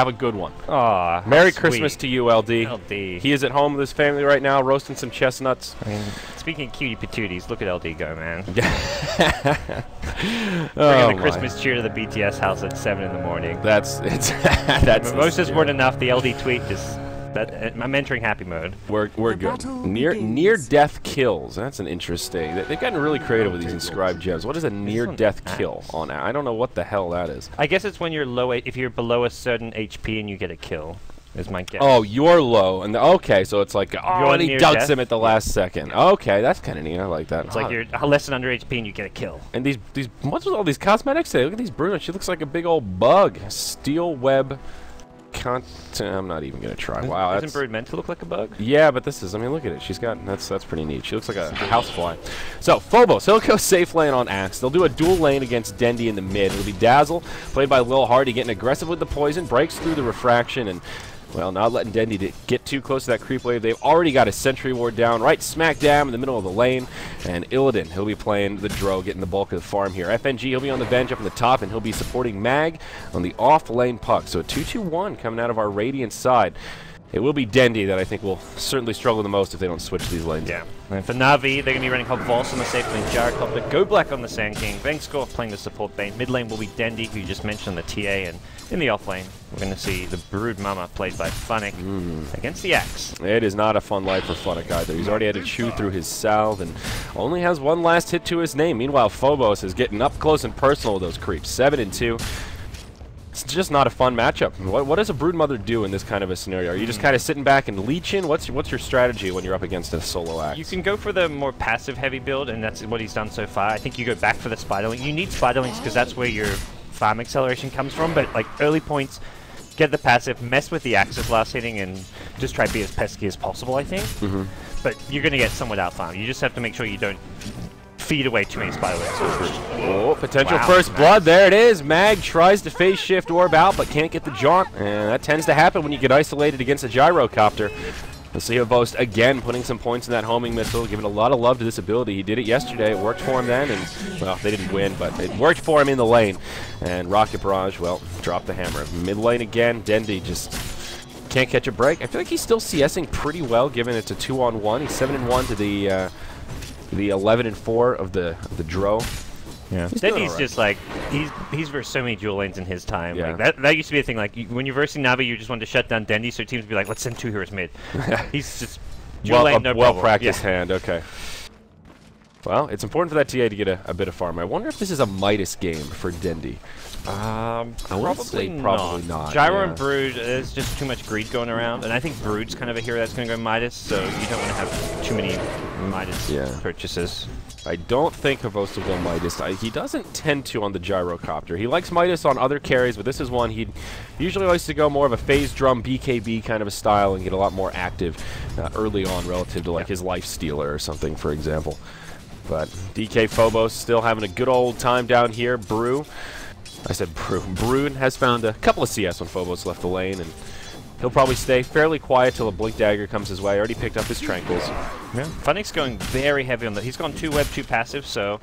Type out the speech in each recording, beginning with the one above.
Have a good one. Aw, Merry Christmas to you, LD. LD. He is at home with his family right now, roasting some chestnuts. I mean, speaking of cutie patooties, look at LD go, man. Oh Bringing the Christmas cheer to the BTS house at 7 in the morning. that's Mimosas weren't enough. The LD tweet just... I'm entering happy mode. We're good. Near death kills. That's an interesting. They've gotten really creative with these inscribed gems. What is a near death kill on? I don't know what the hell that is. I guess it's when you're low. If you're below a certain HP and you get a kill, is my guess. Oh, you're low, and okay, so it's like and he ducks him at the last second. Okay, that's kind of neat. I like that. It's like you're less than under HP and you get a kill. And these what's with all these cosmetics today? Look at these Bruno. She looks like a big old bug. Steel web. I'm not even gonna try. Wow, isn't Brood meant to look like a bug? Yeah, but this is. I mean, look at it. She's got. That's pretty neat. She looks like a housefly. So Phobos, he'll go safe lane on Axe. They'll do a dual lane against Dendy in the mid. It'll be Dazzle, played by Lil Hardy, getting aggressive with the poison, breaks through the refraction, and well, not letting Dendy to get too close to that creep wave. They've already got a sentry ward down, right smack dab in the middle of the lane. And Illidan, he'll be playing the Dro, getting the bulk of the farm here. FNG, he'll be on the bench up in the top, and he'll be supporting Mag on the off-lane puck. So a 2-2-1 coming out of our Radiant side. It will be Dendy that I think will certainly struggle the most if they don't switch these lanes. Yeah. And for Na'Vi, they're going to be running Vols on the safe lane, Gyrocopter, Go Black on the Sand King, Vengskor playing the support lane. Mid lane will be Dendy, who you just mentioned, the TA, and in the off lane, we're going to see the Brood Mama played by Funnick against the Axe. It is not a fun life for Funnick either. He's already had to chew through his salve and only has one last hit to his name. Meanwhile, Phobos is getting up close and personal with those creeps. 7-2. It's just not a fun matchup. What does a Broodmother do in this kind of a scenario? Are you just kind of sitting back and leeching? What's your strategy when you're up against a solo Axe? You can go for the more passive heavy build, and that's what he's done so far. I think you go back for the Spiderling. You need Spiderlings because that's where your farm acceleration comes from, but like early points, get the passive, mess with the Axes last hitting, and just try to be as pesky as possible, I think. But you're going to get somewhat out farm. You just have to make sure you don't feed away too many Spiderlings. Oh, potential first blood. There it is. Mag tries to phase shift orb out, but can't get the jaunt. And that tends to happen when you get isolated against a Gyrocopter. We'll see Host again putting some points in that homing missile, giving a lot of love to this ability. He did it yesterday. It worked for him then, and, well, they didn't win, but it worked for him in the lane. And Rocket Barrage, well, dropped the hammer. Mid lane again. Dendy just can't catch a break. I feel like he's still CSing pretty well, given it's a 2-on-1. He's 7-1 to the 11-4 of the Dro. Yeah. Dendy's just like, he's versed so many dual lanes in his time. Yeah. Like that used to be a thing. Like when you're versing Na'Vi, you just wanted to shut down Dendy, so teams would be like, let's send 2 heroes mid. He's just dual lane, no problem. Well-practiced hand, okay. Well, it's important for that TA to get a bit of farm. I wonder if this is a Midas game for Dendy. Probably not. Gyro and Brood, there's just too much greed going around, and I think Brood's kind of a hero that's going to go Midas, so you don't want to have too many Midas purchases. I don't think Havos will go Midas. He doesn't tend to on the Gyrocopter. He likes Midas on other carries, but this is one he usually likes to go more of a phase drum BKB kind of a style and get a lot more active early on relative to like his Life Stealer or something, for example. But DkPhobos still having a good old time down here. I said Brood has found a couple of CS when Phobos left the lane, and he'll probably stay fairly quiet till a Blink Dagger comes his way. Already picked up his Tranquils. Yeah. Funnick's going very heavy on that. He's gone 2 web, 2 passive, so...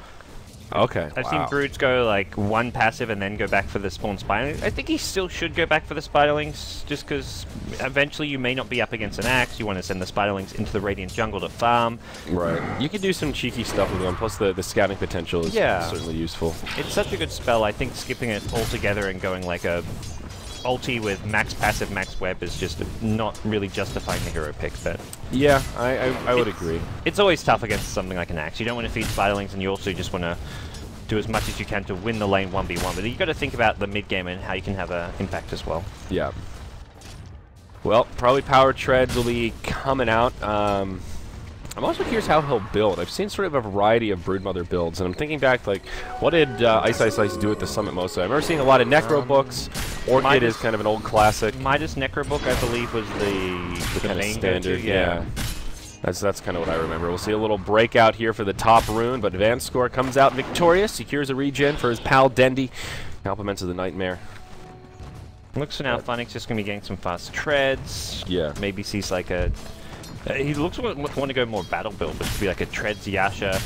Okay, I've seen Broods go like 1 passive and then go back for the spawn Spiderlings. I think he still should go back for the Spiderlings, just because eventually you may not be up against an Axe. You want to send the Spiderlings into the Radiant jungle to farm. Right. You could do some cheeky stuff with them, plus the scouting potential is certainly useful. It's such a good spell. I think skipping it altogether and going like a ulti with max passive, max web is just not really justifying the hero pick. But yeah, I would agree. It's always tough against something like an Axe. You don't want to feed Spiderlings, and you also just want to do as much as you can to win the lane 1v1. But you've got to think about the mid game and how you can have an impact as well. Yeah. Well, probably Power Treads will be coming out. I'm also curious how he'll build. I've seen sort of a variety of Broodmother builds, and I'm thinking back, like, what did Ice do at the Summit mostly? I remember seeing a lot of Necro books. Orchid is kind of an old classic. Midas Necro book, I believe, was the kind main of standard. Yeah. That's kind of what I remember. We'll see a little breakout here for the top rune, but Vengskor comes out victorious, secures a regen for his pal Dendy. Compliments of the Nightmare. Looks for now, Funnick's just going to be getting some fast treads. Yeah. Maybe sees like a... he looks to want to go more battle build, but to be like a Treads Yasha,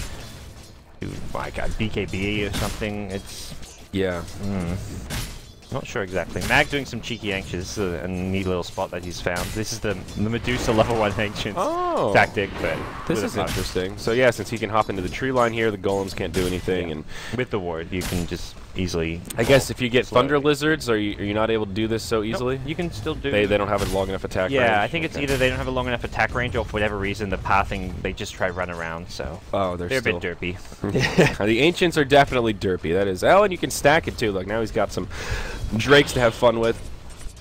like a BKB or something. It's... Yeah. Not sure exactly. Mag doing some cheeky Ancients. This is a neat little spot that he's found. This is the Medusa level 1 Ancients tactic, but this is interesting. So yeah, since he can hop into the tree line here, the golems can't do anything, and with the ward, you can just easily. I guess if you get Thunder Lizards, are you not able to do this so easily? Nope, you can still do. They don't have a long enough attack range. Yeah, I think it's either they don't have a long enough attack range, or for whatever reason, the pathing they just try run around. So they're a bit derpy. The Ancients are definitely derpy. That is. Oh, and you can stack it too. Look, now he's got some Drakes to have fun with.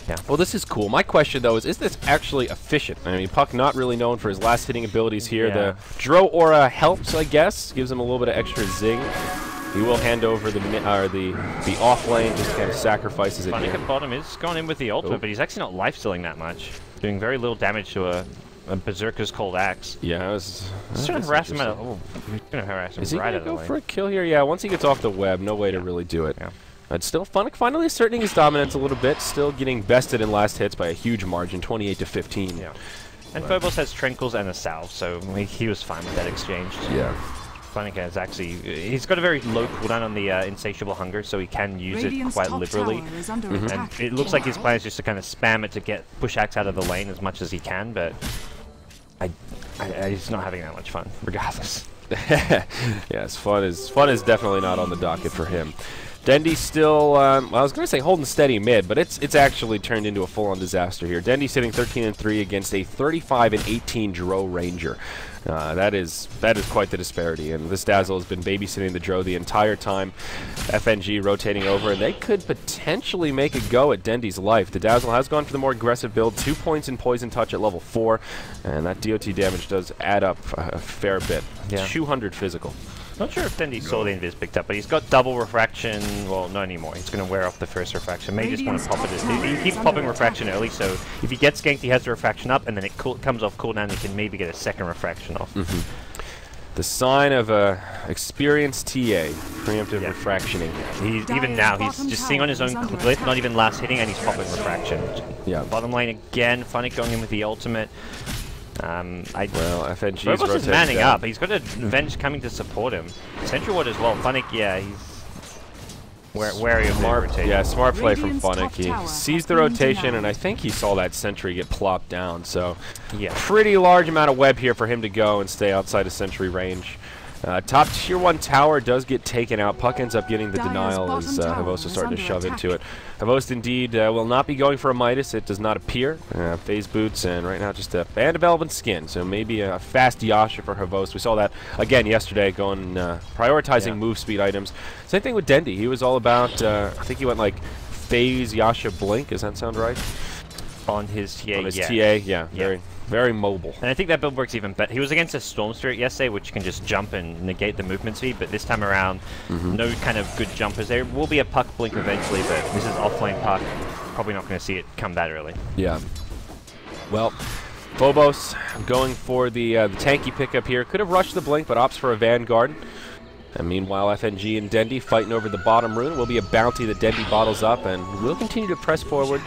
Yeah. Well, this is cool. My question, though, is this actually efficient? I mean, Puck not really known for his last hitting abilities here. Yeah. The Dro Aura helps, I guess. Gives him a little bit of extra zing. He will hand over the off lane, just kind of sacrifices it. Funnick at bottom is gone in with the ultimate, but he's actually not life-stealing that much. Doing very little damage to a Berserker's Cold Axe. Yeah, I was trying to harass him at he's going to harass him is he right going to out of the go lane. for a kill here? Yeah, once he gets off the web, no way to really do it. Yeah. But still, Funnick finally asserting his dominance a little bit, still getting bested in last hits by a huge margin, 28-15. Yeah. And Phobos has Trenkles and a Salve, so he was fine with that exchange. Yeah. Funnick has actually, he's got a very low cooldown on the Insatiable Hunger, so he can use it quite liberally. And it looks like his plan is just to kind of spam it to get Push Axe out of the lane as much as he can, but he's not having that much fun, regardless. Yes, fun is definitely not on the docket for him. Dendy still, I was going to say holding steady mid, but it's actually turned into a full-on disaster here. Dendy sitting 13-3 against a 35-18 Dro Ranger. That is quite the disparity, and this Dazzle has been babysitting the Dro the entire time. FNG rotating over, and they could potentially make a go at Dendy's life. The Dazzle has gone for the more aggressive build, 2 points in Poison Touch at level 4, and that DOT damage does add up a fair bit. Yeah. 200 physical. Not sure if Dendy saw the Invis picked up, but he's got double refraction. Well, not anymore. He's going to wear off the first refraction. May just want to pop it. He keeps popping refraction early, so if he gets ganked, he has the refraction up, and then it comes off cooldown. He can maybe get a second refraction off. The sign of a experienced TA, preemptive refractioning. Even now, he's just seeing on his own glyph, not even last hitting, and he's popping refraction. Yeah. Bottom lane again. Funnick going in with the ultimate. Well, FNG's Phobos is manning up. He's got a Venge coming to support him. Central Ward as well. Funnick, yeah, he's wary of the rotation. Yeah, smart play from Funnick. He sees the rotation, and I think he saw that sentry get plopped down. So, yeah, pretty large amount of web here for him to go and stay outside of sentry range. Top tier 1 tower does get taken out. Puck ends up getting the denial as Havost is starting to shove into it. Havost indeed will not be going for a Midas. It does not appear. Phase boots and right now just a band of elven skin. So maybe a fast Yasha for Havost. We saw that again yesterday going prioritizing move speed items. Same thing with Dendy. He was all about, I think he went like phase Yasha blink. Does that sound right? On his TA, on his TA, yeah. Very mobile. And I think that build works even better. He was against a Storm Spirit yesterday, which can just jump and negate the movement speed, but this time around, no kind of good jumpers. There will be a Puck blink eventually, but this is offlane Puck. Probably not going to see it come that early. Yeah. Well, Phobos going for the tanky pickup here. Could have rushed the blink, but opts for a Vanguard. And meanwhile, FNG and Dendy fighting over the bottom rune. Will be a bounty that Dendy bottles up, and will continue to press forward.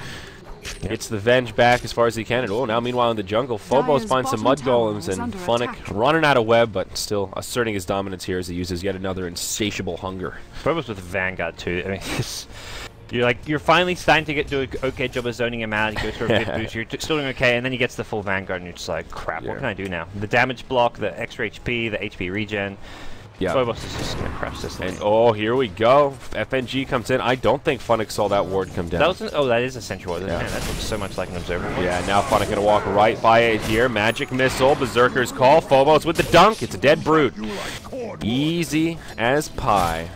Gets the Venge back as far as he can. And now meanwhile in the jungle, Phobos finds some Mud Golems, and Funnick running out of web, but still asserting his dominance here as he uses yet another insatiable hunger. Phobos with Vanguard too. I mean, you're finally starting to do an okay job of zoning him out. He goes for a bit boost. You're still doing okay, and then he gets the full Vanguard, and you're just like, crap, what can I do now? The damage block, the extra HP, the HP regen. Yeah. Phobos is just going to crush this thing. And here we go. FNG comes in. I don't think Funnick saw that ward come down. That is a central ward. Yeah. Man, that looks so much like an observer ward. Yeah, now Funnick going to walk right by it here. Magic Missile, Berserker's Call. Phobos with the dunk. It's a dead brute. Easy as pie.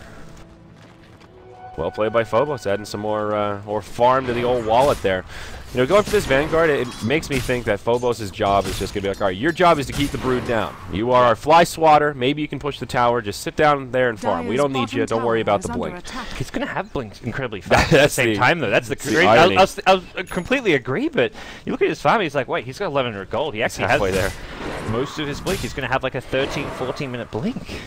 Well played by Phobos, adding some more farm to the old wallet there. You know, going for this Vanguard, it makes me think that Phobos' job is just going to be like, all right, your job is to keep the brood down. You are our fly swatter. Maybe you can push the tower. Just sit down there and farm. We don't need you. Don't worry about the blink. He's going to have blinks incredibly fast at the same time, though. That's the crazy. I completely agree, but you look at his farm, he's like, wait, he's got 1100 gold. He actually has there. Most of his blink. He's going to have like a 13, 14-minute blink.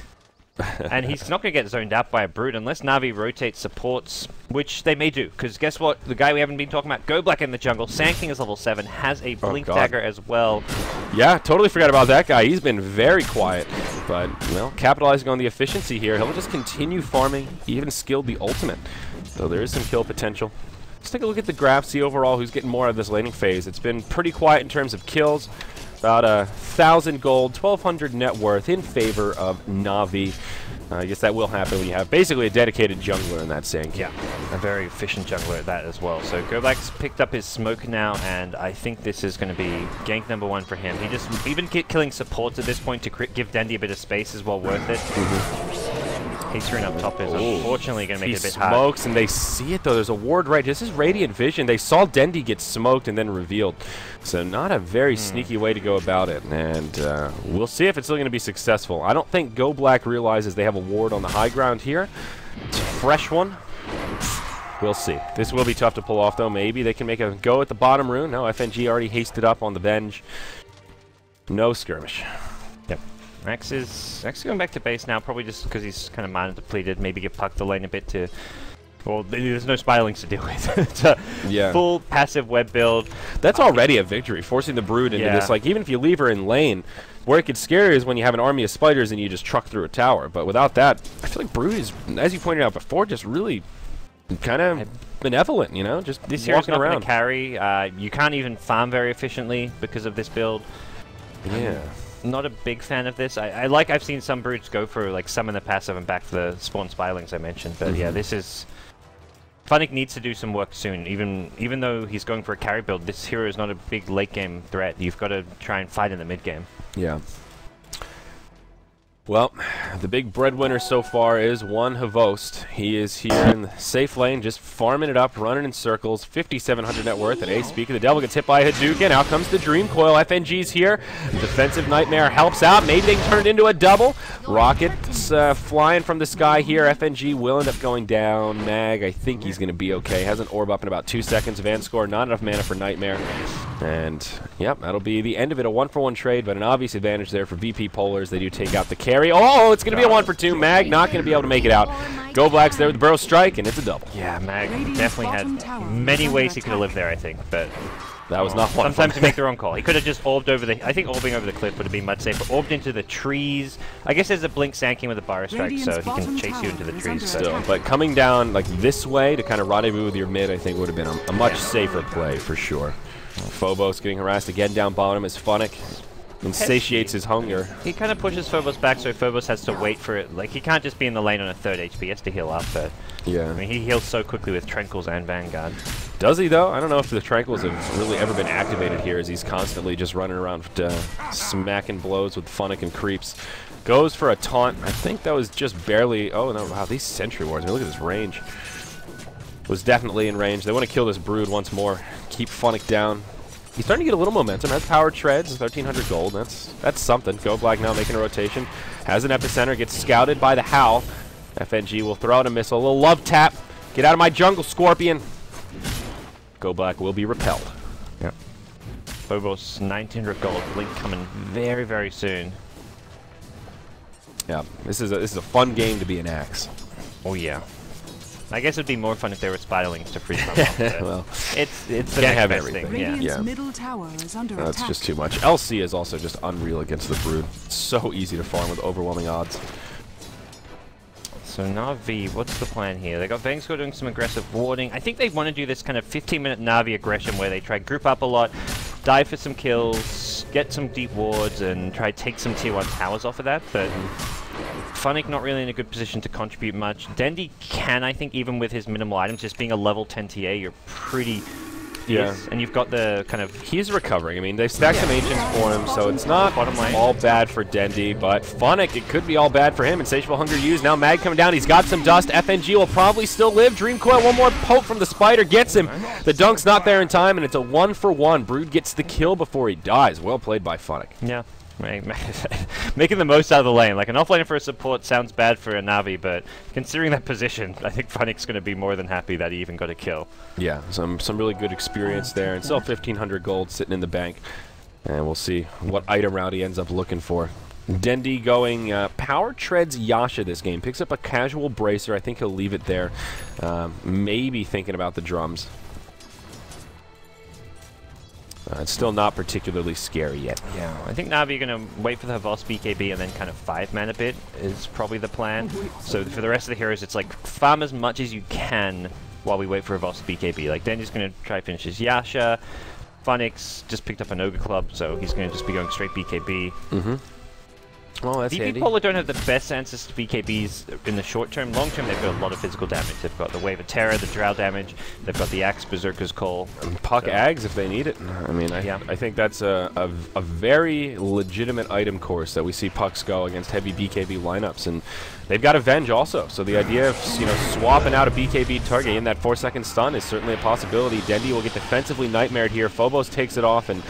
And he's not going to get zoned out by a brute unless Na'Vi rotates supports, which they may do. Because guess what? The guy we haven't been talking about, Go Black in the jungle, Sand King is level 7, has a blink dagger as well. Yeah, totally forgot about that guy. He's been very quiet. But, well, capitalizing on the efficiency here, he'll just continue farming, even skilled the ultimate. So there is some kill potential. Let's take a look at the graph, see overall who's getting more out of this laning phase. It's been pretty quiet in terms of kills. About 1,000 gold, 1,200 net worth in favor of Na'Vi. I guess that will happen when you have basically a dedicated jungler in that sync. Yeah, a very efficient jungler at that as well. So Goblack's picked up his smoke now, and I think this is going to be gank #1 for him. He just, even killing supports at this point to give Dendi a bit of space is well worth it. Heatering up top is unfortunately going to make it a bit hard. He smokes, and they see it, though. There's a ward right. This is Radiant Vision. They saw Dendi get smoked and then revealed. So not a very sneaky way to go about it. And we'll see if it's still going to be successful. I don't think GoBlack realizes they have a ward on the high ground here. It's a fresh one. We'll see. This will be tough to pull off, though. Maybe they can make a go at the bottom rune. No, FNG already hasted up on the Venge. No skirmish. Yep. Max is going back to base now, probably just because he's kind of mana depleted. Maybe get pucked the lane a bit to... Well, there's no Spiderlings to deal with. It's a full passive web build. That's already a victory, forcing the Brood into this. Like, even if you leave her in lane, where it gets scary is when you have an army of spiders and you just truck through a tower. But without that, I feel like Brood is, as you pointed out before, just really kind of benevolent, you know? Just this year is not around. Going to carry. You can't even farm very efficiently because of this build. Yeah. Not a big fan of this. I've seen some Broods go for like summon the passive and back the spawn Spiderlings I mentioned. But yeah, this is... Funnick needs to do some work soon. Even though he's going for a carry build, this hero is not a big late game threat. You've got to try and fight in the mid game. Yeah. Well, the big breadwinner so far is one Havost. He is here in the safe lane, just farming it up, running in circles. 5,700 net worth at ace speak. The Devil gets hit by a Hadouken. Out comes the Dream Coil. FNG's here. Defensive Nightmare helps out. Maybe they can turn it into a double. Rockets flying from the sky here. FNG will end up going down. Mag, I think he's going to be okay. Has an orb up in about 2 seconds. Vanscore, not enough mana for Nightmare. And, yep, that'll be the end of it. A 1-for-1 trade, but an obvious advantage there for VP Polars. They do take out the carry. Oh, it's going to be a 1-for-2. Mag not going to be able to make it out. GoBlack's there with the Burrow Strike, and it's a double. Yeah, Mag definitely had many ways he could have lived there, I think, but... That was not one. Sometimes you make the wrong call. He could have just orbed over the... I think orbing over the cliff would have been much safer. Orbed into the trees. I guess there's a Blink Sand King with a Burrow Strike, so he can chase you into the trees. Still, but coming down like this way to kind of rendezvous with your mid, I think would have been a much safer play for sure. Phobos getting harassed again down bottom as Funnick insatiates his hunger. He kind of pushes Phobos back, so Phobos has to wait for it. Like, he can't just be in the lane on a 3rd HP. He has to heal up, but... Yeah. I mean, he heals so quickly with Tranquils and Vanguard. Does he, though? I don't know if the Tranquils have really ever been activated here, as he's constantly just running around smacking blows with Funnick and creeps. Goes for a taunt. I think that was just barely... Oh, no, wow, these Sentry Wards. I mean, look at this range. Was definitely in range. They want to kill this Brood once more. Keep Funnick down. He's starting to get a little momentum. Has powered treads, 1,300 gold. That's something. GoBlack now making a rotation. Has an epicenter. Gets scouted by the Howl. FNG will throw out a missile. A little love tap. Get out of my jungle, Scorpion. GoBlack will be repelled. Yep. Phobos, 1,900 gold. Blink coming very, very soon. Yeah, this is a fun game to be an Axe. Oh yeah. I guess it'd be more fun if there were Spiderlings to freeze them off. Well, it's the can't have next best everything. thing. Yeah. Middle tower is under That's attack. just too much. LC is also just unreal against the Brood. So easy to farm with overwhelming odds. So Na'Vi, what's the plan here? They got Vangscore doing some aggressive warding. I think they want to do this kind of 15-minute Na'Vi aggression where they try group up a lot, dive for some kills, get some deep wards, and try to take some tier 1 towers off of that, but Funnick not really in a good position to contribute much. Dendi can, I think, even with his minimal items, just being a level 10 TA, you're pretty fierce. And you've got the kind of... He's recovering. I mean, they stacked some Ancients for him, so it's not all bad for Dendi, but Funnick, it could be all bad for him. Insatiable Hunger used. Now Mag coming down. He's got some dust. FNG will probably still live. Dream Coil, one more poke from the Spider gets him. The dunk's not there in time, and it's a 1-for-1. Brood gets the kill before he dies. Well played by Funnick. Yeah. Making the most out of the lane. Like, an offlaner for a support sounds bad for a Na'Vi, but considering that position, I think Funnick's going to be more than happy that he even got a kill. Yeah, some really good experience there, and still 1,500 gold sitting in the bank. And we'll see what item route he ends up looking for. Dendi going power treads Yasha this game. Picks up a casual bracer. I think he'll leave it there. Maybe thinking about the drums. It's still not particularly scary yet. Yeah, I think Na'Vi are going to wait for the Havost BKB and then kind of 5-man a bit is probably the plan. So for the rest of the heroes, it's like farm as much as you can while we wait for a Voss BKB. Like, Dendy's going to try to finish his Yasha. Funix just picked up an Ogre Club, so he's going to just be going straight BKB. Mm-hmm. Well, that's DP handy. Polar don't have the best answers to BKBs in the short term. Long term, they've got a lot of physical damage. They've got the Wave of Terror, the Drow damage. They've got the Axe Berserker's Call. And Puck Ags if they need it. I mean, I think that's a very legitimate item course that we see Pucks go against heavy BKB lineups. And they've got Avenge also. So the idea of swapping out a BKB target in that 4-second stun is certainly a possibility. Dendy will get defensively nightmared here. Phobos takes it off, and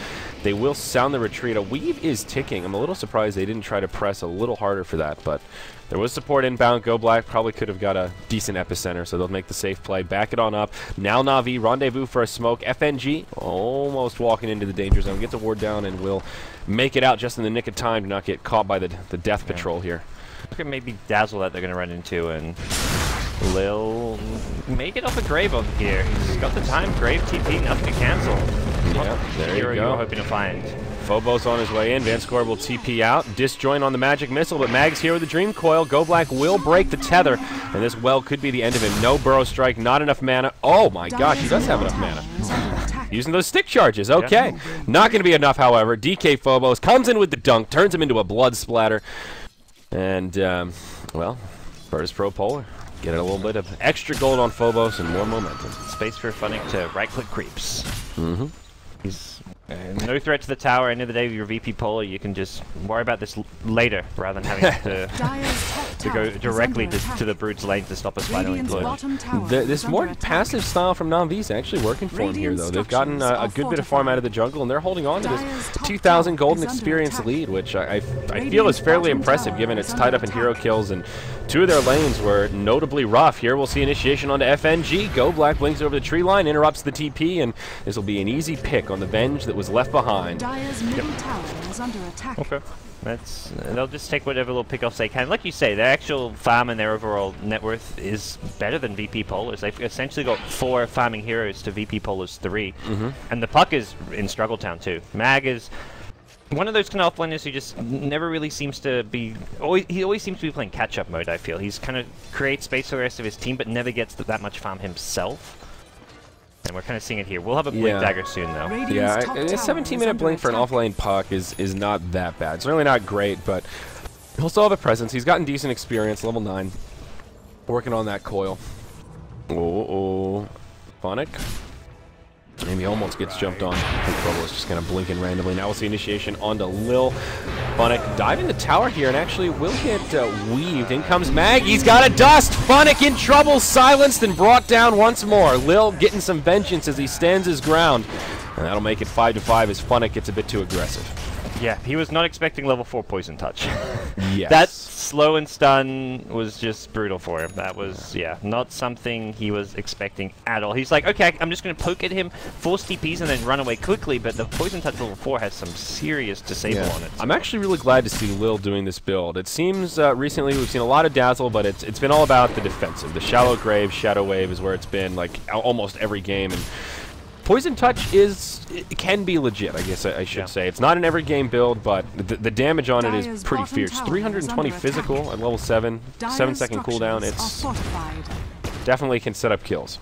they will sound the retreat. A weave is ticking. I'm a little surprised they didn't try to press a little harder for that, but there was support inbound. Go Black probably could have got a decent epicenter, so they'll make the safe play. Back it on up. Now Na'Vi, rendezvous for a smoke. FNG almost walking into the danger zone. Gets a ward down and will make it out just in the nick of time to not get caught by the death patrol here. Look at maybe Dazzle that they're going to run into, and Lil may get off a Grave on here. He's got the time. Grave TP, nothing to cancel. Yeah, there you go. You're hoping to find. Phobos on his way in. Vanscore will TP out. Disjoint on the Magic Missile, but Mag's here with the Dream Coil. Go Black will break the tether, and this well could be the end of him. No Burrow Strike, not enough mana. Oh my gosh, he does have enough mana. Using those stick charges, okay. Yeah. Not going to be enough, however. DkPhobos comes in with the dunk, turns him into a blood splatter. And, well, Virtus.pro Polar. Get a little bit of extra gold on Phobos and more momentum. Space for Funix to right-click creeps. Mm-hmm. He's no threat to the tower. End of the day, with your VP Polar, you can just worry about this later rather than having to go directly to the Brute's lane to stop a spiraling blow. This more passive style from Na'Vi is actually working for him here, though. They've gotten a good bit of farm out of the jungle, and they're holding on to this 2,000 golden experience lead, which I feel is fairly impressive given it's tied up in hero kills, and two of their lanes were notably rough. Here we'll see initiation onto FNG. Go Black blinks over the tree line, interrupts the TP, and this will be an easy pick on the Venge that was left behind. Okay. They'll just take whatever little pickoffs they can. Like you say, their actual farm and their overall net worth is better than VP Polar's. They've essentially got 4 farming heroes to VP Polar's 3. Mm-hmm. And the Puck is in Struggle Town too. Mag is one of those kind of offlaners who just never really seems to be... he always seems to be playing catch-up mode, I feel. He's kind of creates space for the rest of his team, but never gets that much farm himself. And we're kind of seeing it here. We'll have a Blink Dagger soon, though. Yeah, a 17-minute Blink for an offlane Puck is not that bad. It's really not great, but he'll still have a presence. He's gotten decent experience, level 9. Working on that coil. Oh, Phonic. Maybe almost gets jumped on. Phobos just kind of blinking randomly. Now we'll see initiation onto Lil. Phonic diving the tower here and actually will get weaved. In comes Mag. He's got a dust. Phonic in trouble. Silenced and brought down once more. Lil getting some vengeance as he stands his ground. And that'll make it 5-5 as Phonic gets a bit too aggressive. Yeah, he was not expecting level 4 Poison Touch. Yes. That slow and stun was just brutal for him. That was, not something he was expecting at all. He's like, okay, I'm just going to poke at him, force TPs, and then run away quickly, but the Poison Touch level 4 has some serious disable on it. I'm actually really glad to see Lil doing this build. It seems recently we've seen a lot of Dazzle, but it's been all about the defensive. The Shallow Grave, Shadow Wave is where it's been like almost every game, and Poison Touch can be legit, I guess I should say. It's not an every game build, but the damage on it is pretty fierce. 320 physical at level 7, 7-second cooldown. It's definitely can set up kills.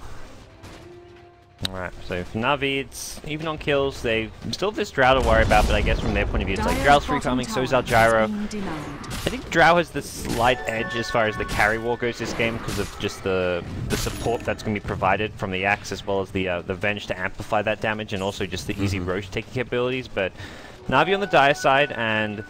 Alright, so for Na'Vi, it's even on kills. They still have this Drow to worry about, but I guess from their point of view, it's like Drow's free farming, so is our Gyro. I think Drow has the slight edge as far as the carry war goes this game because of just the support that's going to be provided from the Axe as well as the Venge to amplify that damage and also just the easy Roche taking capabilities. But Na'Vi on the dire side and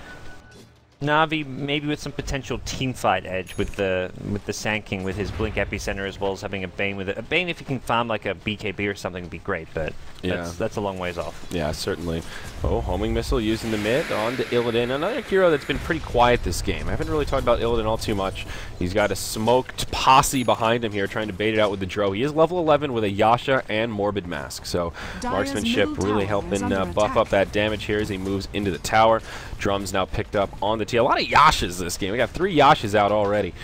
Na'Vi maybe with some potential teamfight edge with the Sand King with his Blink Epicenter as well as having a Bane with it. A Bane if you can farm like a BKB or something would be great, but that's a long ways off. Yeah, certainly. Oh, homing missile used in the mid on to Illidan. Another hero that's been pretty quiet this game. I haven't really talked about Illidan all too much. He's got a smoked posse behind him here trying to bait it out with the Dro. He is level 11 with a Yasha and Morbid Mask, so marksmanship really helping buff up that damage here as he moves into the tower. Drums now picked up on the T. A lot of Yashas this game. We got 3 Yashas out already.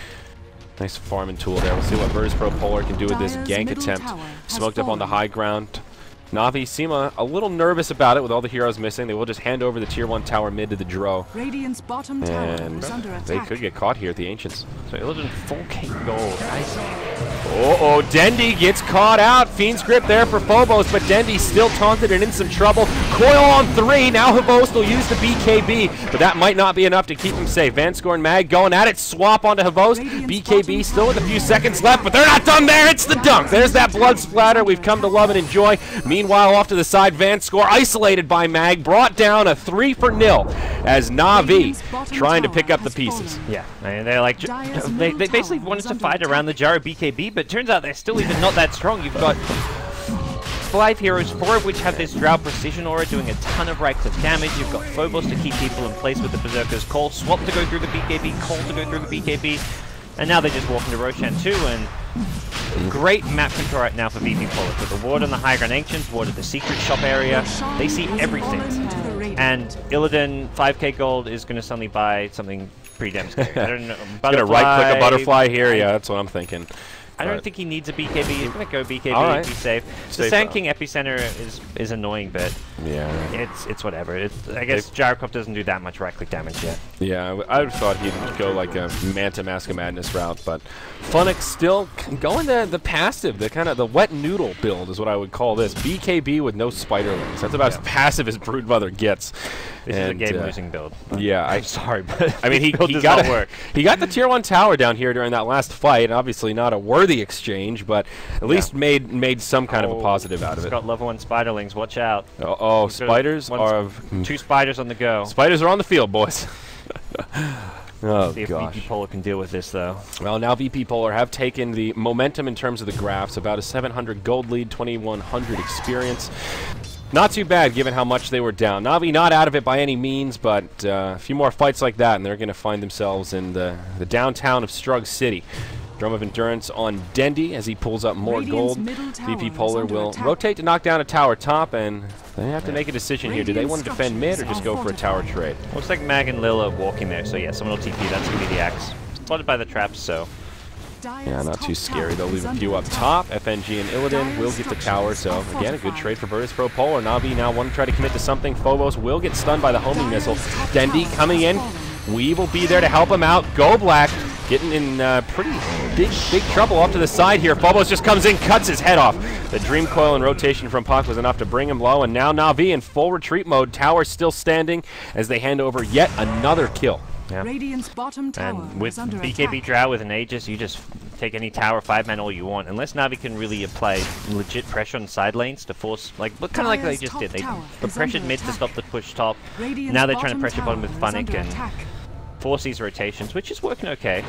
Nice farming tool there. We'll see what Virtus.pro Polar can do with this gank attempt. Smoked up on the high ground. Na'Vi seem a little nervous about it with all the heroes missing. They will just hand over the tier 1 tower mid to the Dro. And they could get caught here at the Ancients. So Illidan 4k gold. Nice. Uh-oh, Dendy gets caught out. Fiend's Grip there for Phobos, but Dendy still taunted and in some trouble. Coil on 3. Now Phobos will use the BKB, but that might not be enough to keep him safe. Vanscore and Mag going at it. Swap onto Phobos. BKB still with a few seconds left, but they're not done there. It's the dunk. There's that blood splatter we've come to love and enjoy. Meanwhile, off to the side, Vanscore isolated by Mag, brought down a 3-0 as Na'Vi trying to pick up the pieces. Yeah, and they're like, they basically wanted to fight around the Gyro BKB, but turns out they're still even not that strong. You've got 5 heroes, 4 of which have this Drow Precision Aura doing a ton of right-click damage. You've got Phobos to keep people in place with the Berserker's Call, Swap to go through the BKB, Call to go through the BKB, and now they just walk into Roshan too, and great map control right now for DkPhobos. With the ward on the High Ground Ancients, ward at the Secret Shop area, they see everything. And Illidan, 5k gold, is going to suddenly buy something pretty damn scary. I don't know. Gonna right-click a butterfly here, yeah, that's what I'm thinking. I don't think he needs a BKB. He's going to go BKB right. to be safe. The Sand King Epicenter is annoying, but yeah, it's whatever. I guess Gyrocop doesn't do that much right-click damage yet. Yeah, I thought he'd go like a Manta Mask of Madness route, but Funix still going the passive, the kind of the wet noodle build is what I would call this. BKB with no spiderlings. That's about as passive as Broodmother gets. This is a game-losing build. Yeah, I'm sorry, but I mean, he got work. He got the tier 1 tower down here during that last fight, and obviously not a worthy exchange, but at least made some kind of a positive out of it. He's got level 1 spiderlings. Watch out. Oh, spiders are 2 spiders on the go. Spiders are on the field, boys. Oh, see if gosh. VP Polar can deal with this, though. Well, now VP Polar have taken the momentum in terms of the graphs, about a 700 gold lead, 2100 experience. Not too bad, given how much they were down. Na'Vi not out of it by any means, but a few more fights like that, and they're going to find themselves in the downtown of Strug City. Drum of Endurance on Dendy as he pulls up more gold. VP Polar will rotate to knock down a tower top, and they have to make a decision here. Do they want to defend mid or just go for a tower trade? Looks like Mag and Lil are walking there, so yeah, someone will TP. That's going to be the axe. Spotted by the traps, so... Yeah, not too scary. They'll leave a few up top. FNG and Illidan will get the tower, so again, a good trade for Virtus.pro Polar. Na'Vi now want to try to commit to something. Phobos will get stunned by the homing missile. Dendy coming in. We will be there to help him out. Go Black getting in pretty big trouble off to the side here. Phobos just comes in, cuts his head off. The Dream Coil and rotation from Puck was enough to bring him low, and now Na'Vi in full retreat mode. Tower still standing as they hand over yet another kill. Yeah. Radiant's bottom tower and with BKB attack. Drow with an Aegis, you just take any tower 5-man all you want. Unless Na'Vi can really apply legit pressure on side lanes to force, like, kind of like they just did. They pressured mid to stop the push top. Now they're trying to pressure bottom with Funnick and force these rotations, which is working okay.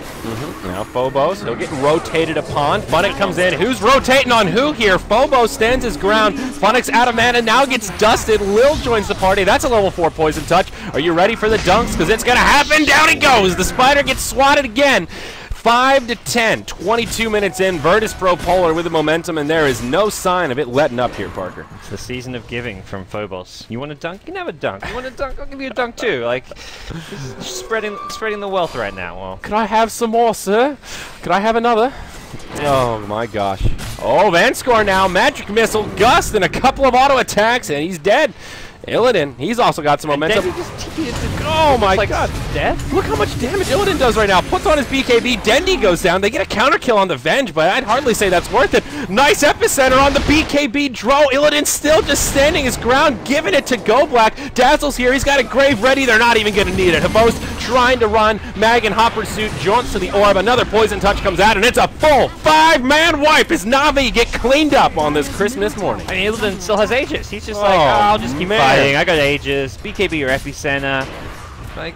Now Phobos, he'll get rotated upon. Funnick comes in. Who's rotating on who here? Phobos stands his ground. Funnick's out of mana, now gets dusted. Lil joins the party. That's a level 4 poison touch. Are you ready for the dunks? Because it's going to happen. Down he goes. The spider gets swatted again. 5-10, 22 minutes in. Virtus.pro Polar with the momentum, and there is no sign of it letting up here, Parker. It's the season of giving from Phobos. You want a dunk? You can have a dunk. You want a dunk? I'll give you a dunk too. Like, just spreading the wealth right now. Well, could I have some more, sir? Could I have another? Oh my gosh. Oh, Vanscore now. Magic Missile, Gust, and a couple of auto attacks, and he's dead. Illidan, he's also got some momentum. Oh my god. Death? Look how much damage Illidan does right now. Puts on his BKB. Dendy goes down. They get a counter kill on the Venge, but I'd hardly say that's worth it. Nice epicenter on the BKB. Dro. Illidan still just standing his ground, giving it to Go Black. Dazzle's here. He's got a grave ready. They're not even going to need it. Phobos trying to run. Mag in hot pursuit jaunts to the orb. Another poison touch comes out, and it's a full 5-man wipe as Na'Vi get cleaned up on this Christmas morning. I mean, Illidan still has Aegis. He's just like, oh, I'll just keep fighting. I got Aegis. BKB or Epicenter. Like,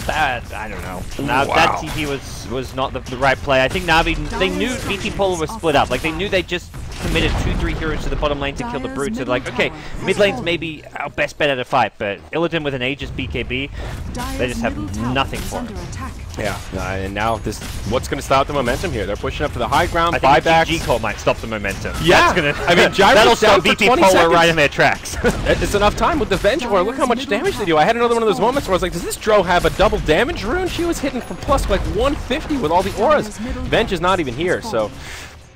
that, I don't know. That TP was not the right play. I think Na'Vi, they knew VP Polar was split up. Like, they knew they just committed 2-3 heroes to the bottom lane to kill the brutes. So they're like, okay, mid lane's maybe our best bet at a fight, but Illidan with an Aegis BKB, they just have nothing for him. Yeah, and now what's going to stop the momentum here? They're pushing up to the high ground. I think the G-Call might stop the momentum. Yeah, I mean, that'll stop VP Polar right in their tracks. It's enough time with the Venge War. Look how much damage they do. I had another one of those moments where I was like, does this Dro have a double damage rune? She was hitting for plus like 150 with all the auras. Venge is not even here, so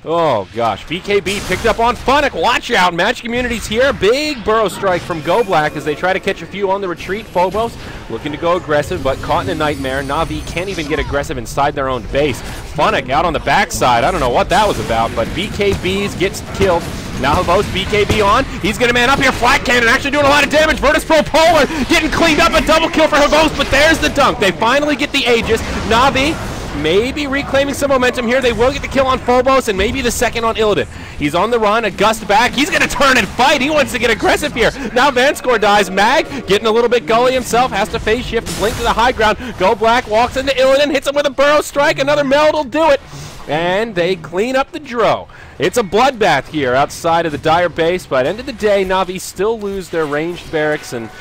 Oh, gosh. BKB picked up on Funnick. Watch out. Match Community's here. Big burrow strike from Go Black as they try to catch a few on the retreat. Phobos looking to go aggressive, but caught in a nightmare. Na'Vi can't even get aggressive inside their own base. Funnick out on the backside. I don't know what that was about, but BKBs gets killed. Now Phobos, BKB on. He's going to man up here. Flat cannon actually doing a lot of damage. Virtus.pro Polar getting cleaned up. A double kill for Phobos, but there's the dunk. They finally get the Aegis. Na'Vi maybe reclaiming some momentum here. They will get the kill on Phobos and maybe the second on Illidan. He's on the run, a gust back. He's going to turn and fight. He wants to get aggressive here. Now Vanscore dies. Mag getting a little bit gully himself. Has to phase shift, blink to the high ground. Go Black walks into Illidan, hits him with a burrow strike. Another meld will do it. And they clean up the Dro. It's a bloodbath here outside of the Dire base, but end of the day, Na'Vi still lose their ranged barracks, and,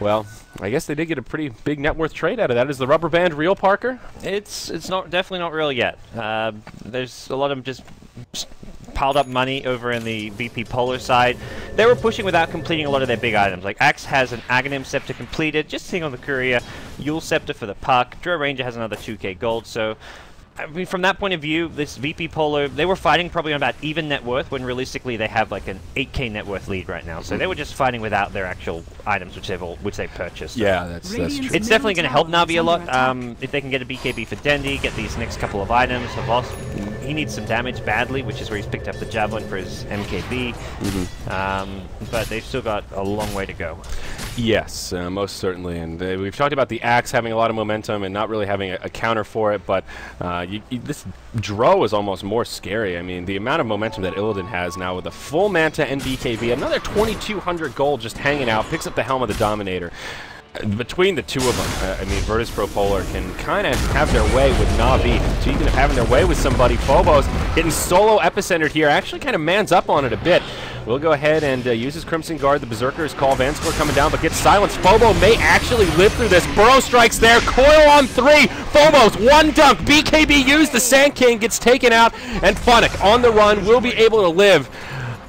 well, I guess they did get a pretty big net worth trade out of that. Is the rubber band real, Parker? It's definitely not real yet. There's a lot of just piled up money over in the VP Polar side. They were pushing without completing a lot of their big items. Like Axe has an Aghanim Scepter completed, just sitting on the Courier. Yule Scepter for the Puck. Dro Ranger has another 2k gold, so I mean, from that point of view, this VP Polar, they were fighting probably on about even net worth, when realistically they have like an 8k net worth lead right now. So they were just fighting without their actual items, which they purchased. Yeah, that's true. It's definitely going to help Na'Vi a lot. If they can get a BKB for Dendi, get these next couple of items. He needs some damage badly, which is where he's picked up the Javelin for his MKB. But they've still got a long way to go. Yes, most certainly. And we've talked about the Axe having a lot of momentum and not really having a counter for it, but this Dro is almost more scary. I mean, the amount of momentum that Illidan has now with a full Manta and BKB, another 2,200 gold just hanging out, picks up the Helm of the Dominator. Between the two of them, I mean, Virtus.pro Polar can kind of have their way with Na'Vi. Speaking of having their way with somebody, Phobos getting solo epicentered here, actually kind of mans up on it a bit. We'll go ahead and use his Crimson Guard. The Berserker's call. Vanscore coming down, but gets silenced. Phobo may actually live through this. Burrow strikes there. Coil on 3. Phobos, one dunk. BKB used. The Sand King gets taken out. And Funnick on the run will be able to live.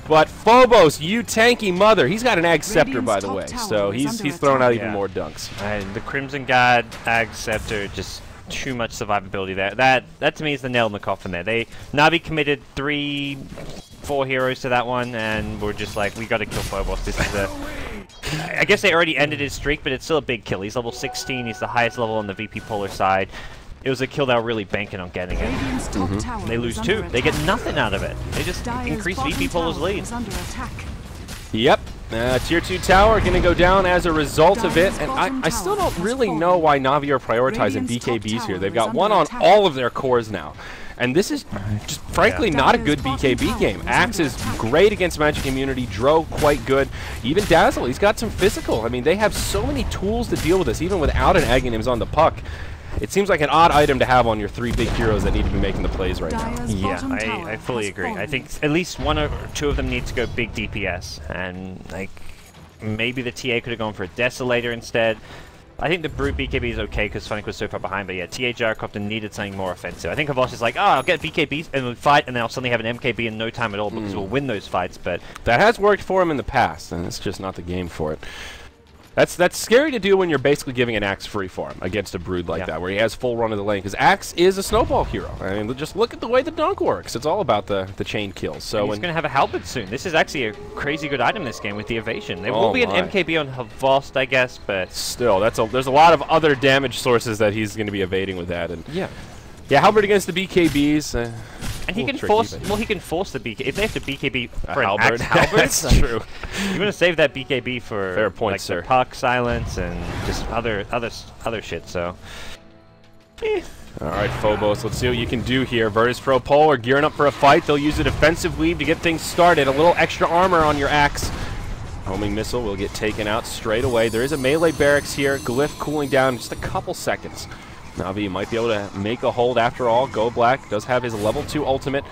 But Phobos, you tanky mother. He's got an Ag Scepter, by the way. So he's throwing out even more dunks. And the Crimson Guard, Ag Scepter, just too much survivability there. That to me is the nail in the coffin there. Na'Vi committed 3-4 heroes to that one, and we're just like, we got to kill Phobos. This is I guess they already ended his streak, but it's still a big kill. He's level 16. He's the highest level on the VP Polar side. It was a kill they were really banking on getting it. They lose 2. They get nothing out of it. They just increase VP Polar's lead. Yep. Tier 2 tower going to go down as a result of it, and I still don't really know why Na'Vi are prioritizing BKBs here. They've got one on all of their cores now. And this is just, frankly, not a good BKB game. Axe is great against Magic Immunity. Dro, quite good. Even Dazzle, he's got some physical. I mean, they have so many tools to deal with this, even without an Aghanims on the puck. It seems like an odd item to have on your 3 big heroes that need to be making the plays right now. Yeah, I fully agree. I think at least 1 or 2 of them need to go big DPS. And, like, maybe the TA could have gone for a Desolator instead. I think the Brute BKB is okay because Funnick was so far behind, but yeah, TA Gyrocopter needed something more offensive. I think Phobos is like, oh, I'll get BKBs and we'll fight, and then I'll suddenly have an MKB in no time at all because we'll win those fights, but that has worked for him in the past, and it's just not the game for it. That's scary to do when you're basically giving an Axe free farm against a Brood like that, where he has full run of the lane, because Axe is a snowball hero. I mean, just look at the way the dunk works. It's all about the chain kills. So he's going to have a Halberd soon. This is actually a crazy good item this game with the evasion. There will be an MKB on Havost, I guess, but still, there's a lot of other damage sources that he's going to be evading with that. And yeah, Halberd against the BKBs. And he can force. Well, he can force the BKB if they have to BKB for an Halberd. That's true. You're gonna save that BKB for fair point, like sir. The puck silence and just other shit. So. All right, Phobos, let's see what you can do here. Virtus.pro Polar gearing up for a fight. They'll use a defensive weave to get things started. A little extra armor on your Axe. Homing missile will get taken out straight away. There is a melee barracks here. Glyph cooling down in just a couple seconds. Na'Vi might be able to make a hold after all. Go Black does have his level 2 ultimate.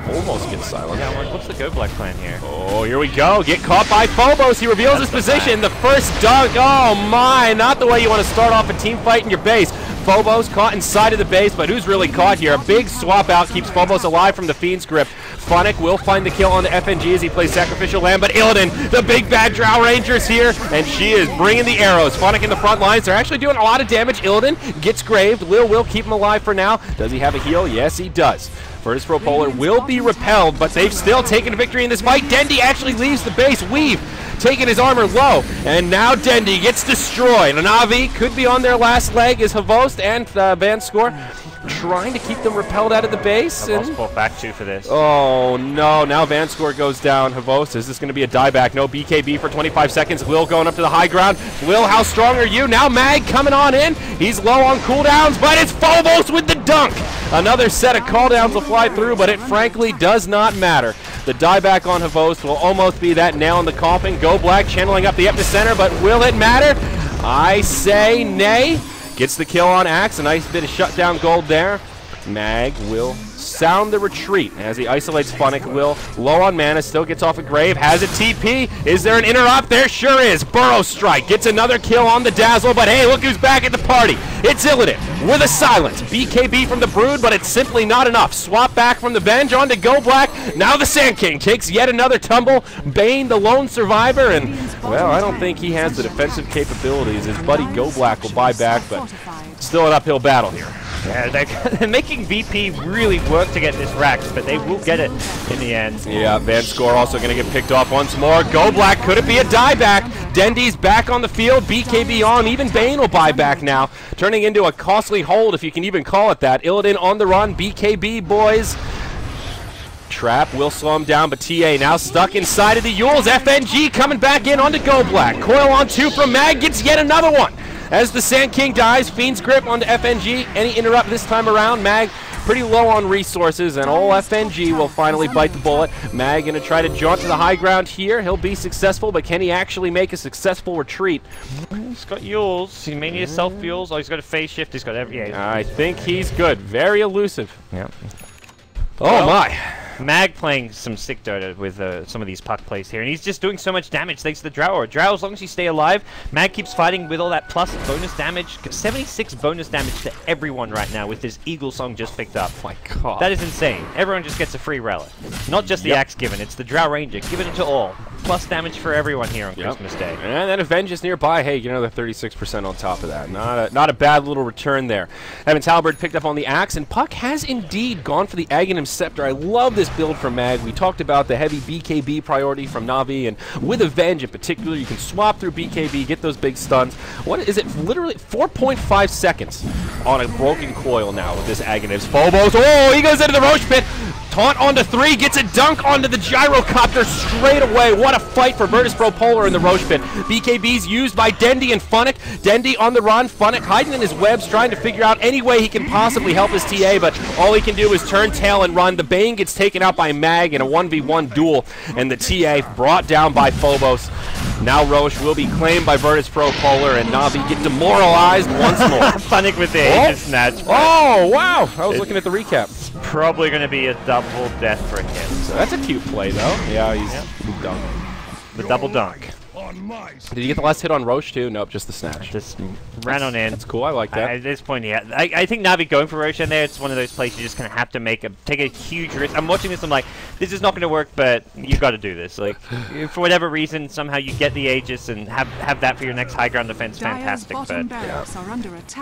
Almost gets silenced. Yeah, what's the Go Black plan here? Oh, here we go. Get caught by Phobos. He reveals his position. The first dunk. Oh, my. Not the way you want to start off a team fight in your base. Phobos caught inside of the base, but who's really caught here? A big swap out keeps Phobos alive from the Fiend's grip. Funnick will find the kill on the FNG as he plays Sacrificial Lamb, but Illidan, the big bad Drow Ranger's here, and she is bringing the arrows. Funnick in the front lines. They're actually doing a lot of damage. Illidan gets graved. Will keep him alive for now. Does he have a heal? Yes, he does. Virtus.pro Polar will be repelled, but they've still taken a victory in this fight. Dendy actually leaves the base. Weave taking his armor low, and now Dendy gets destroyed. Navi could be on their last leg as Havost and Vanscore trying to keep them repelled out of the base. Havost fought back too for this. Oh no, now Vanscore goes down. Havost, is this going to be a dieback? No BKB for 25 seconds. Will going up to the high ground. Will, how strong are you? Now Mag coming on in. He's low on cooldowns, but it's Phobos with the dunk. Another set of cooldowns will fly through, but it frankly does not matter. The dieback on Havost will almost be that nail in the coffin. Go Black channeling up the epicenter, but will it matter? I say nay. Gets the kill on Axe, a nice bit of shutdown gold there. Mag will sound the retreat as he isolates Funnick. Will low on mana, still gets off a grave, has a TP. Is there an interrupt? There sure is. Burrow Strike gets another kill on the Dazzle, but hey, look who's back at the party. It's Illidan with a silence. BKB from the Brood, but it's simply not enough. Swap back from the bench onto Go Black. Now the Sand King takes yet another tumble. Bane, the lone survivor, and well, I don't think he has the defensive capabilities. His buddy Go Black will buy back, but still an uphill battle here. Yeah, they're making VP really work to get this racked, but they will get it in the end. Yeah, Vanscore also going to get picked off once more. Go Black, could it be a dieback? Dendy's back on the field, BKB on, even Bane will buy back now, turning into a costly hold, if you can even call it that. Illidan on the run, BKB, boys. Trap will slow him down, but TA now stuck inside of the Yules. FNG coming back in onto Go Black. Coil on 2 from Mag, gets yet another one. As the Sand King dies, Fiend's Grip onto FNG. Any interrupt this time around? Mag pretty low on resources, and old FNG will finally bite the bullet. Mag going to try to jaunt to the high ground here. He'll be successful, but can he actually make a successful retreat? He's got Yules. He may need a self-Yules. Oh, he's got a phase shift. He's got every... Yeah, I think he's good. Very elusive. Yeah. Oh, my. Mag playing some sick Dota with some of these puck plays here, and he's just doing so much damage thanks to the Drow. Drow, as long as you stay alive, Mag keeps fighting with all that plus bonus damage. 76 bonus damage to everyone right now with this Eagle Song just picked up. Oh my god. That is insane. Everyone just gets a free relic. Not just the Axe given, it's the Drow Ranger. Give it to all. Plus damage for everyone here on Christmas Day. And then Avenge is nearby. Hey, you know, the 36% on top of that. Not a bad little return there. Evans Halberd picked up on the Axe, and Puck has indeed gone for the Aghanim Scepter. I love this build from Mag. We talked about the heavy BKB priority from Navi, and with Avenge in particular, you can swap through BKB, get those big stuns. What is it? Literally 4.5 seconds on a broken coil now with this Aghanim's. Phobos, oh, he goes into the Roche Pit. Taunt onto 3, gets a dunk onto the Gyrocopter straight away. What a fight for Virtus.pro Polar in the Roche Pit. BKB's used by Dendy and Funnick. Dendy on the run. Funnick hiding in his webs, trying to figure out any way he can possibly help his TA, but all he can do is turn tail and run. The Bane gets taken out by Mag in a 1v1 duel, and the TA brought down by Phobos. Now Roche will be claimed by Virtus.pro Polar, and Navi get demoralized once more. Funnick with the Aegis snatch. Oh, wow. I was looking at the recap. Probably going to be a double death for him. So that's a cute play, though. Yeah, he's done. The double dunk. Did you get the last hit on Roche, too? Nope, just the snatch. Just ran on in. That's cool. I like that. At this point, yeah. I think Navi going for Roche in there, it's one of those plays you just kind of have to take a huge risk. I'm watching this, I'm like, this is not going to work, but you've got to do this. Like, for whatever reason, somehow you get the Aegis and have that for your next high ground defense, fantastic. But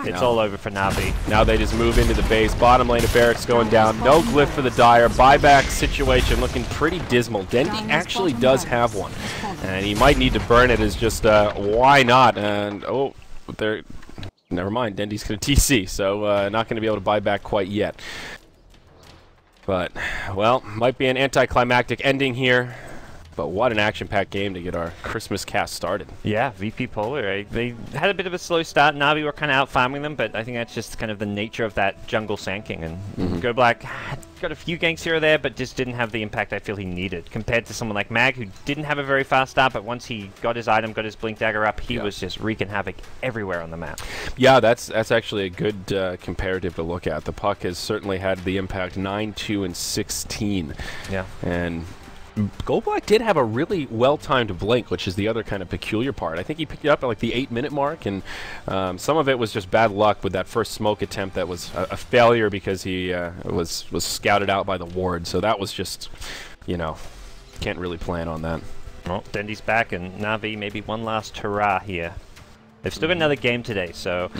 it's all over for Navi. Now they just move into the base. Bottom lane of Barracks going down. No glyph for the Dire. Buyback situation looking pretty dismal. Dendy actually does have one, and he might need to burn it as just why not? And oh, there. Never mind. Dendy's going to TC, so not going to be able to buy back quite yet. But well, might be an anticlimactic ending here. But what an action-packed game to get our Christmas cast started. Yeah, VP Polar. They had a bit of a slow start. Navi were kind of out-farming them, but I think that's just kind of the nature of that jungle Sand King. And Go Black got a few ganks here or there, but just didn't have the impact I feel he needed. Compared to someone like Mag, who didn't have a very fast start, but once he got his item, got his Blink Dagger up, he was just wreaking havoc everywhere on the map. Yeah, that's actually a good comparative to look at. The Puck has certainly had the impact 9, 2, and 16. Yeah. And Go Black did have a really well-timed blink, which is the other kind of peculiar part. I think he picked it up at like the 8-minute mark, and some of it was just bad luck with that first smoke attempt that was a failure because he was scouted out by the ward. So that was just, you know, can't really plan on that. Well, Dendy's back, and Navi maybe one last hurrah here. They've still got another game today, so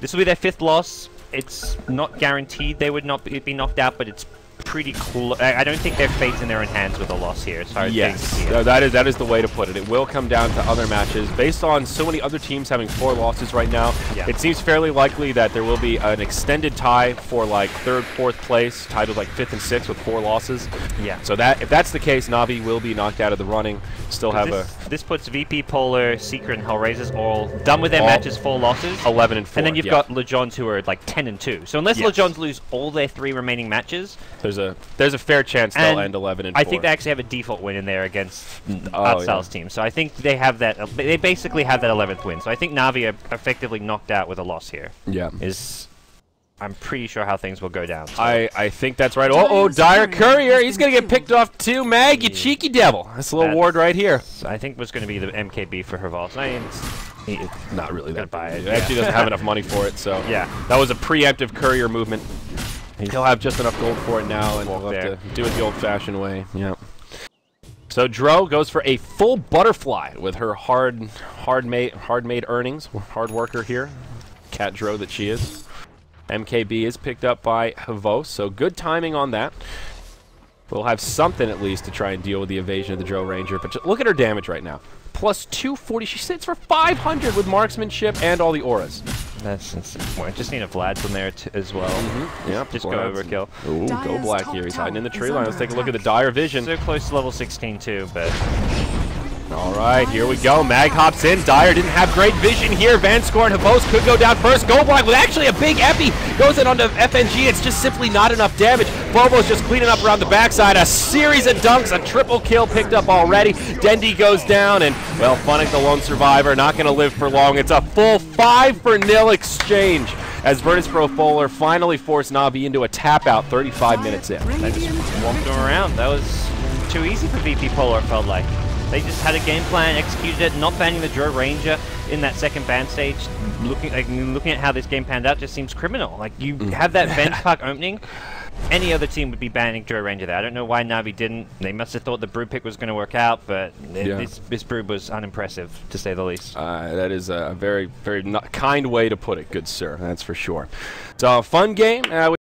this will be their 5th loss. It's not guaranteed they would not be knocked out, but it's pretty cool. I don't think their fate's in their own hands with a loss here. So yes, that is the way to put it. It will come down to other matches. Based on so many other teams having 4 losses right now, it seems fairly likely that there will be an extended tie for like 3rd, 4th place, tied with like 5th and 6th with 4 losses. Yeah. So that if that's the case, Navi will be knocked out of the running. Still have this puts VP, Polar, Secret, and Hellraisers all done with their matches, 4 losses. 11 and 4. And then you've got Legends who are like 10 and 2. So unless Legends lose all their 3 remaining matches, there's a fair chance they'll end 11 and 4. I think they actually have a default win in there against Artstyle's team. So I think they have that. They basically have that 11th win. So I think Navi are effectively knocked out with a loss here. Yeah. I'm pretty sure how things will go down. So. I think that's right. Oh, Dire Courier. He's going to get picked off too. Mag, you cheeky devil. That's a little ward right here. I think was going to be the MKB for Hervals. It's not really that buy it. He actually doesn't have enough money for it, so that was a preemptive Courier movement. He'll have just enough gold for it now, and we'll have to do it the old-fashioned way. Yeah. So Dro goes for a full butterfly with her hard-made earnings. Hard worker here. Cat Dro that she is. MKB is picked up by Havos, so good timing on that. We'll have something at least to try and deal with the evasion of the Dro Ranger, but look at her damage right now. Plus 240. She sits for 500 with marksmanship and all the auras. That's insane. Just need a Vlad's in there as well. Yeah, just go overkill. Ooh, go black here. He's hiding in the tree line. Let's take a look at the Dire Vision. So close to level 16 too, but... All right, here we go. Mag hops in. Dire didn't have great vision here. Vanscore and Havos could go down first. Go black with actually a big epi. Goes in onto FNG. It's just simply not enough damage. Phobos just cleaning up around the backside. A series of dunks. A triple kill picked up already. Dendy goes down, and, well, Funnick, the lone survivor, not going to live for long. It's a full 5-0 exchange as Virtus.pro Polar finally forced Navi into a tap-out 35 minutes in. They just walked him around. That was too easy for VP Polar, it felt like. They just had a game plan, executed it, not banning the Dro Ranger in that second ban stage. Looking at how this game panned out just seems criminal. Like, you have that Vent Park opening, any other team would be banning Dro Ranger there. I don't know why Navi didn't. They must have thought the brew pick was going to work out, but this brew was unimpressive, to say the least. That is a very, very kind way to put it, good sir. That's for sure. So, fun game.